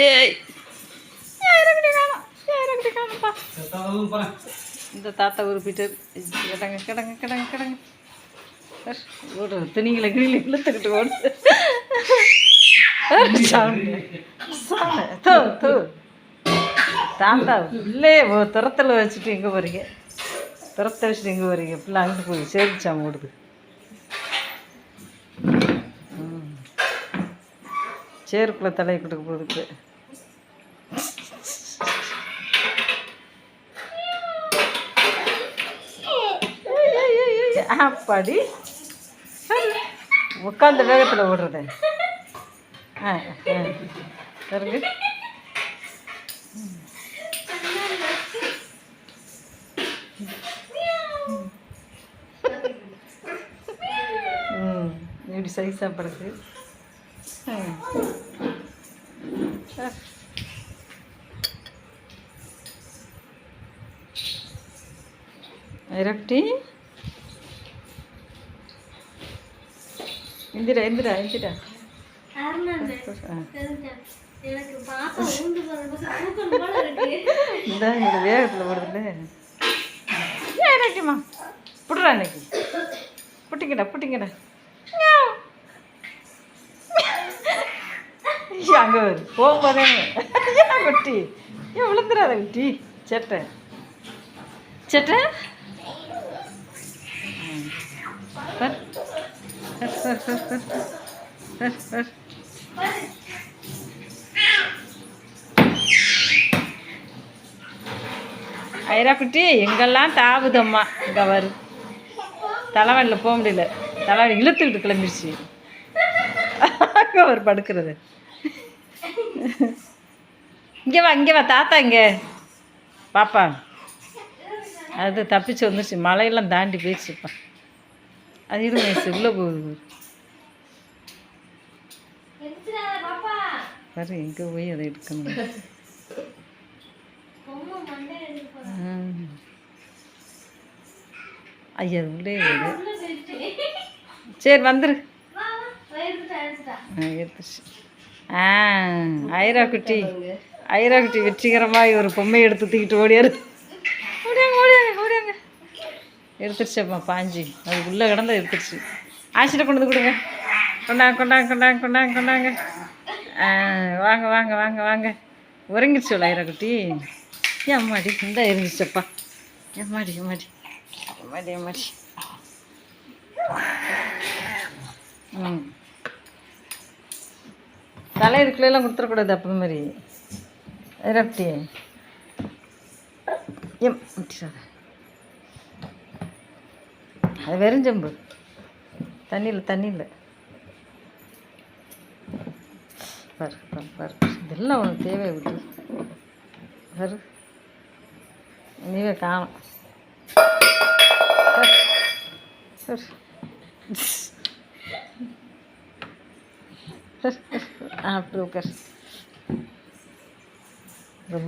ஏய் காணும்ப்பா. இந்த தாத்தா உருப்பிட்டு கிடங்க கிடங்க கிடங்க கிடங்க ஓடுறது துணிகளை கிளியில் இழுத்துக்கிட்டு ஓடுது. தாத்தா உள்ளே துரத்தில் வச்சுட்டு எங்கே போகிறீங்க? துரத்தை வச்சுட்டு எங்கே போகிறீங்க? பிள்ளை அங்கிட்டு போய் சேர்ந்துச்சாம ஓடுது. சேருக்குள்ளே தலையை கொடுக்க போகுது. அப்பாடி உட்காந்த வேகத்தில் ஓடுறது. பாருங்க. இப்படி சைஸாக படுது. ஐரக்குட்டி எந்திரா எந்திரா எந்திரா. இந்த வேகத்தில் போடுதுல்ல. ஐரக்குட்டிம்மா புடுறா இன்னைக்கு. புட்டிங்கடா புட்டிங்கடா. அங்கே வரு போகும்போதே ஏன் குட்டி ஏன் விழுந்துடாத குட்டி. சேட்டை சேட்டை. ஐரா குட்டி எங்கெல்லாம் தாவுதம்மா. இங்கே வரும். தலைவாடியில் போக முடியல. தலைவாடி இழுத்துக்கிட்டு கிளம்பிடுச்சு. அங்கே ஒரு படுக்கிறது. இங்கே வா இங்கே வா தாத்தா. இங்கே பாப்பா அது தப்பிச்சு வந்துருச்சு. மலையெல்லாம் தாண்டி போயிடுச்சுப்பா. அது இரு வயசு உள்ளே போகுது பாரு. எங்கே போய் அதை எடுக்கணும். ஐயா அது உள்ளே சரி வந்துரு. எடுத்துச்சு. ஐரா குட்டி ஐரா குட்டி வெற்றிகரமாக ஒரு பொம்மையை எடுத்து தூக்கிட்டு ஓடியாரு. ஓடியாங்க ஓடியாங்க ஓடியாங்க. எடுத்துருச்சப்பா பாஞ்சி. அது உள்ளே கிடந்த எடுத்துருச்சு. ஆசிட்ட கொண்டு வந்து கொடுங்க. கொண்டாங்க கொண்டாங்க கொண்டாங்க கொண்டாங்க கொண்டாங்க. வாங்க வாங்க வாங்க வாங்க. உறங்கிடுச்சு ஐரா குட்டி. ஏன் அம்மாடி இந்த இருந்துச்சப்பா. எம்மாடி எம்மாடி எம்மாடி எம்மாடி. தலை இதுக்குள்ளெல்லாம் கொடுத்துடக்கூடாது. அப்போ மாதிரி ஐரக்குட்டி எம் விட்டுறாத. அது வெறுஞ்சம்பு. தண்ணியில் தண்ணியில் பாரு பாரு பாரு. இதெல்லாம் உனக்கு தேவை விட்டு பாரு. நீவே காணும். அப்படி உட்கார்.